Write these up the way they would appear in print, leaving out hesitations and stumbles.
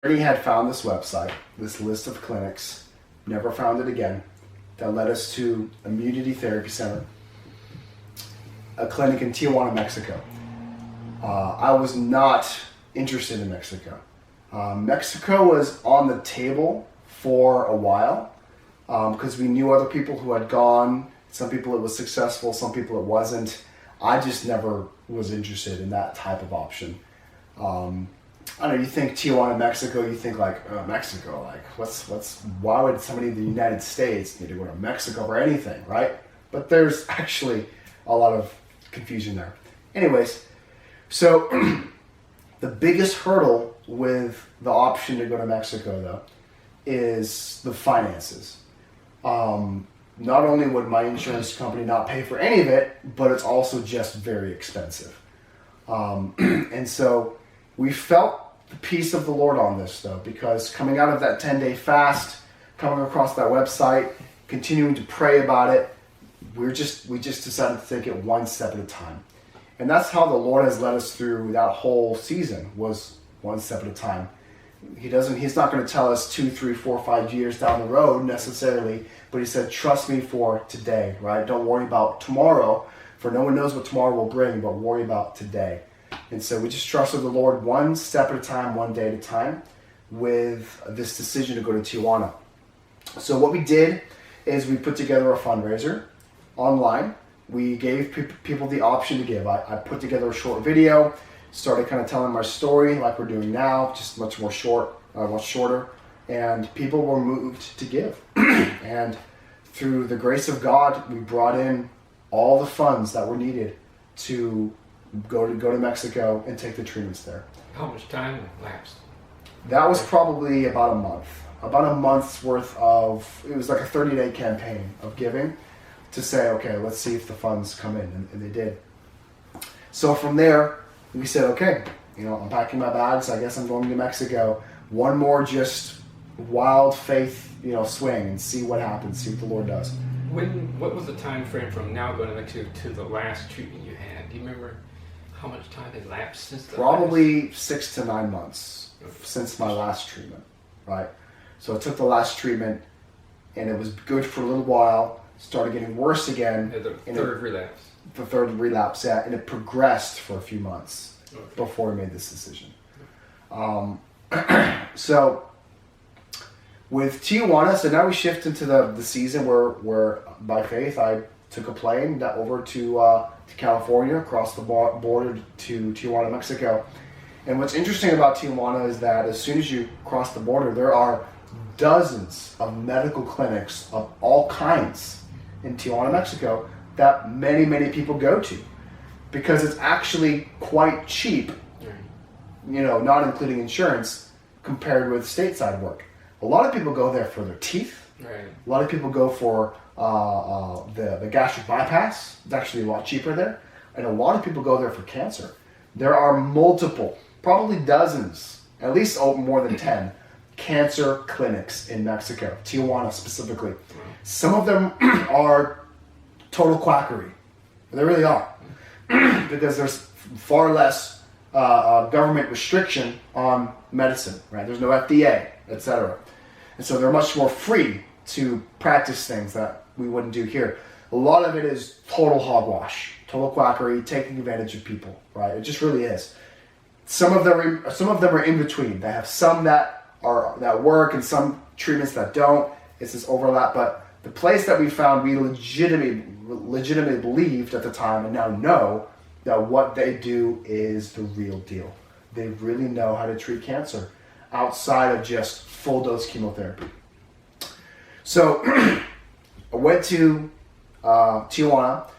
already had found this website, this list of clinics, never found it again, that led us to Immunity Therapy Center, a clinic in Tijuana, Mexico. I was not interested in Mexico. Mexico was on the table for a while because we knew other people who had gone. Some people it was successful, some people it wasn't. I just never was interested in that type of option. I don't know, you think Tijuana, Mexico, you think like, Mexico, like why would somebody in the United States need to go to Mexico for anything, right? But there's actually a lot of confusion there. Anyways, so the biggest hurdle with the option to go to Mexico though is the finances. Not only would my insurance company not pay for any of it, but it's also just very expensive. And so we felt the peace of the Lord on this though, because coming out of that 10-day fast, coming across that website, continuing to pray about it, we just decided to take it one step at a time. And that's how the Lord has led us through that whole season, was one step at a time. He's not going to tell us 2, 3, 4, 5 years down the road necessarily, but he said, trust me for today, right? Don't worry about tomorrow, for no one knows what tomorrow will bring, but worry about today. And so we just trusted the Lord one step at a time, one day at a time, with this decision to go to Tijuana. So what we did is we put together a fundraiser online. We gave people the option to give. I put together a short video, started kind of telling my story like we're doing now, just much shorter, and people were moved to give. And through the grace of God, we brought in all the funds that were needed to go to Mexico and take the treatments there. How much time lapsed? That was probably about a month. About a month's worth of, it was like a 30-day campaign of giving to say, okay, let's see if the funds come in, and they did. So from there, we said, okay, I'm packing my bags, I guess I'm going to Mexico. One more just wild faith, swing and see what happens, see what the Lord does. What was the time frame from now going to Mexico to the last treatment you had? Do you remember how much time had lapsed since the Probably 6 to 9 months since my last treatment, right? So I took the last treatment, and it was good for a little while, started getting worse again. The third relapse. The third relapse, yeah, and it progressed for a few months before we made this decision. So with Tijuana, so now we shift into the season where by faith I took a plane over to California, across the border to Tijuana, Mexico. And what's interesting about Tijuana is that as soon as you cross the border, there are dozens of medical clinics of all kinds in Tijuana, Mexico, that many, many people go to because it's actually quite cheap, not including insurance, compared with stateside work. A lot of people go there for their teeth. Right. A lot of people go for the gastric bypass. It's actually a lot cheaper there. And a lot of people go there for cancer. There are multiple, probably dozens, at least more than 10, cancer clinics in Mexico, Tijuana specifically. Some of them are total quackery. They really are. Because there's far less government restriction on medicine, right? There's no FDA, etc. And so they're much more free to practice things that we wouldn't do here. A lot of it is total hogwash, total quackery, taking advantage of people, right? It just really is. Some of them are in between. They have some that work and some treatments that don't. It's this overlap, but the place that we found, we legitimately believed at the time, and now know that what they do is the real deal. They really know how to treat cancer outside of just full dose chemotherapy. So I went to Tijuana.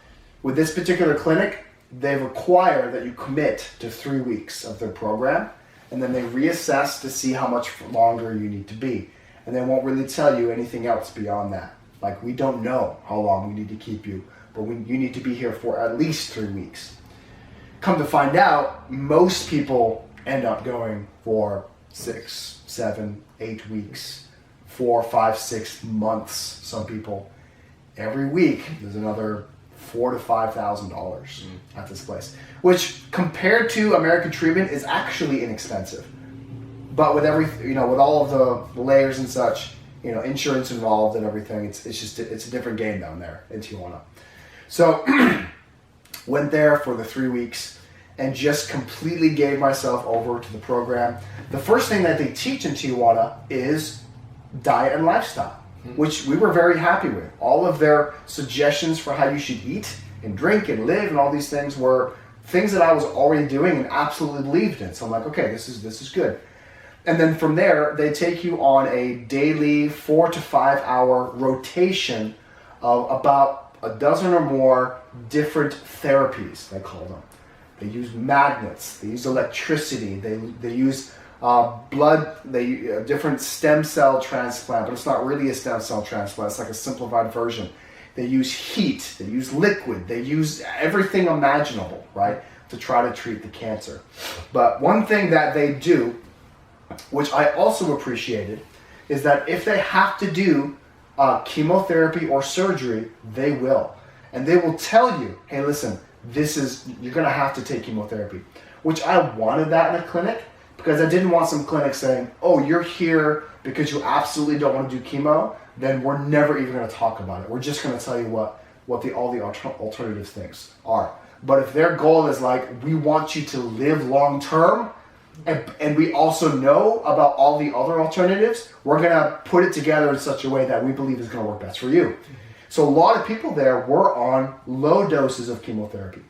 With this particular clinic, they require that you commit to 3 weeks of their program, and then they reassess to see how much longer you need to be. And they won't really tell you anything else beyond that. Like, we don't know how long we need to keep you, but you need to be here for at least 3 weeks. Come to find out, most people end up going for 6, 7, 8 weeks, 4, 5, 6 months. Some people. Every week, there's another $4,000 to $5,000 at this place, which compared to American treatment is actually inexpensive. But with with all of the layers and such, insurance involved and everything, it's a different game down there in Tijuana. So went there for the 3 weeks and just completely gave myself over to the program. The first thing that they teach in Tijuana is diet and lifestyle, which we were very happy with. All of their suggestions for how you should eat and drink and live and all these things were things that I was already doing and absolutely believed in. So I'm like, okay, this is good. And then from there, they take you on a daily 4 to 5 hour rotation of about a dozen or more different therapies, they call them. They use magnets, they use electricity, they use blood, different stem cell transplant, but it's not really a stem cell transplant, it's like a simplified version. They use heat, they use liquid, they use everything imaginable, right, to try to treat the cancer. But one thing that they do, which I also appreciated, is that if they have to do chemotherapy or surgery, they will. And they will tell you, hey, listen, you're going to have to take chemotherapy. Which I wanted that in a clinic, because I didn't want some clinic saying, oh, you're here because you absolutely don't want to do chemo, then we're never even going to talk about it. We're just going to tell you what all the alternative things are. But if their goal is like, we want you to live long term, and we also know about all the other alternatives, we're going to put it together in such a way that we believe is going to work best for you. Mm-hmm. So a lot of people there were on low doses of chemotherapy,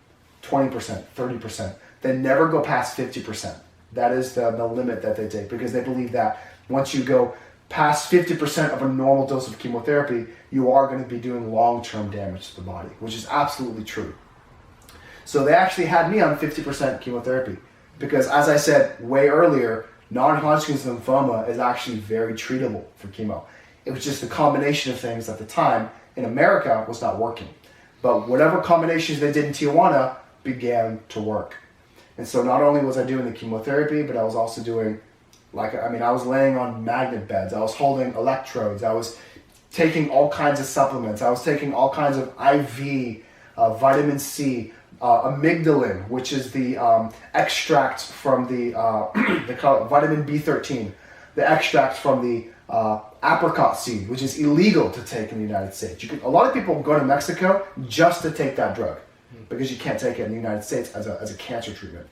20%, 30%. They never go past 50%. That is the limit that they take, because they believe that once you go past 50% of a normal dose of chemotherapy, you are going to be doing long-term damage to the body, which is absolutely true. So they actually had me on 50% chemotherapy. Because as I said way earlier, non-Hodgkin's lymphoma is actually very treatable for chemo. It was just the combination of things at the time in America was not working. But whatever combinations they did in Tijuana began to work. And so not only was I doing the chemotherapy, but I was also doing, I was laying on magnet beds. I was holding electrodes. I was taking all kinds of supplements. I was taking all kinds of IV, vitamin C, amygdalin, which is the extract from the they call it vitamin B13, the extract from the apricot seed, which is illegal to take in the United States. A lot of people go to Mexico just to take that drug because you can't take it in the United States as a cancer treatment.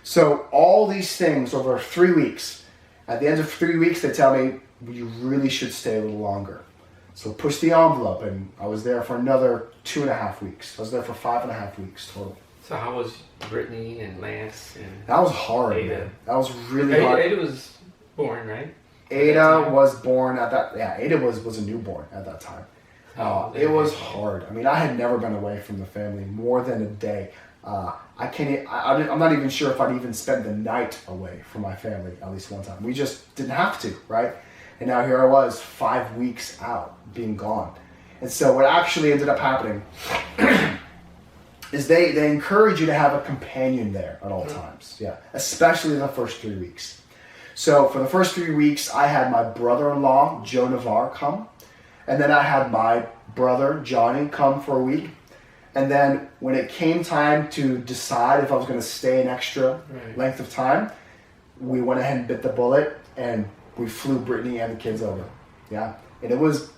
So all these things over 3 weeks. At the end of 3 weeks, they tell me you really should stay a little longer. So push the envelope, and I was there for another 2.5 weeks. I was there for 5.5 weeks total. So how was Brittany and Lance and that was hard, Ada? Man. That was really hard. Ada was born, right? Ada was born at that. Yeah, Ada was a newborn at that time. It was hard. I mean, I had never been away from the family more than a day. I'm not even sure if I'd even spent the night away from my family at least one time. We just didn't have to, right? And now here I was 5 weeks out being gone. And so what actually ended up happening is they encourage you to have a companion there at all times. Yeah, especially the first 3 weeks. So for the first 3 weeks, I had my brother-in-law, Joe Navarre, come. And then I had my brother, Johnny, come for a week. And then when it came time to decide if I was going to stay an extra length of time, we went ahead and bit the bullet, and we flew Brittany and the kids over. Yeah. And it was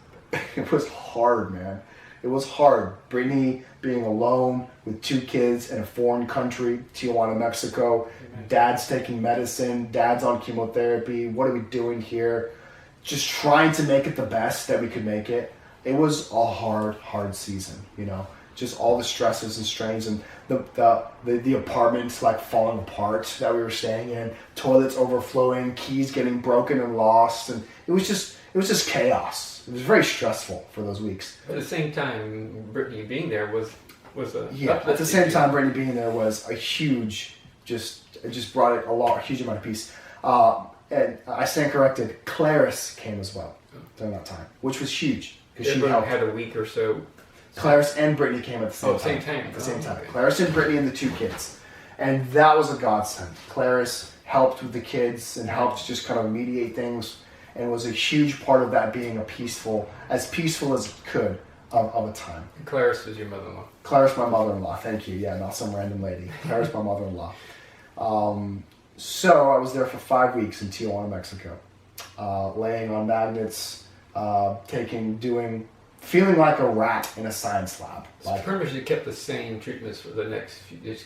hard, man. It was hard. Brittany being alone with 2 kids in a foreign country, Tijuana, Mexico. Dad's taking medicine. Dad's on chemotherapy. What are we doing here? Just trying to make it the best that we could make it. It was a hard season, Just all the stresses and strains, and the apartments like falling apart that we were staying in, toilets overflowing, keys getting broken and lost, and it was just chaos. It was very stressful for those weeks. At the same time, Brittany being there was a at the same time, Brittany being there was a huge, it just brought it a huge amount of peace. And I stand corrected, Clarice came as well during that time, which was huge because she helped. Had a week or so. Clarice and Brittany came at the same time. At the same time. Clarice and Brittany and the 2 kids. And that was a godsend. Clarice helped with the kids and helped just kind of mediate things, and was a huge part of that being as peaceful as it could of a time. And Clarice was your mother-in-law? Clarice, my mother-in-law. Thank you. Yeah, not some random lady. Clarice, my mother-in-law. So I was there for 5 weeks in Tijuana, Mexico, laying on magnets, feeling like a rat in a science lab. So pretty much you kept the same treatments for the next few years.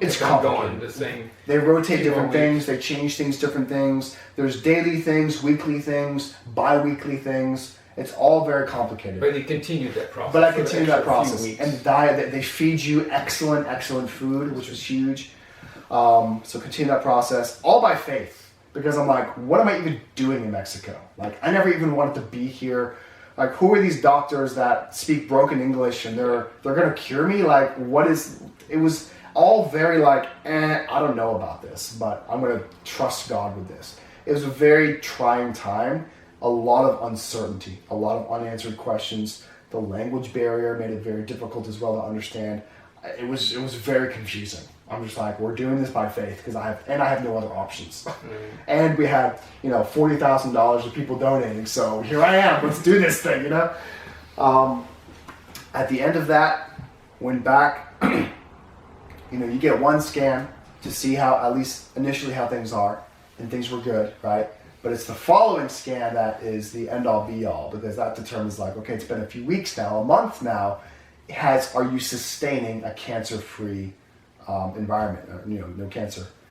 It's kept on complicated. going the same. They rotate few more different things. They change things, different things. There's daily things, weekly things, bi-weekly things. It's all very complicated. But you continued that process. But I for the continued that extra few process. weeks. And the diet, they feed you excellent food, which was huge. So continue that process, all by faith. Because I'm like, what am I even doing in Mexico? Like, I never even wanted to be here. Like, who are these doctors that speak broken English and they're gonna cure me? Like, it was all very like, I don't know about this, but I'm gonna trust God with this. It was a very trying time, a lot of uncertainty, a lot of unanswered questions. The language barrier made it very difficult as well to understand. It was very confusing. I'm just like, we're doing this by faith because I have no other options. And we had, $40,000 of people donating, so here I am. Let's do this thing, At the end of that, went back. You get one scan to see how, at least initially, how things are, and things were good, right? But it's the following scan that is the end-all be-all, because that determines, like, okay, it's been a few weeks now, a month now. Are you sustaining a cancer-free environment? No cancer.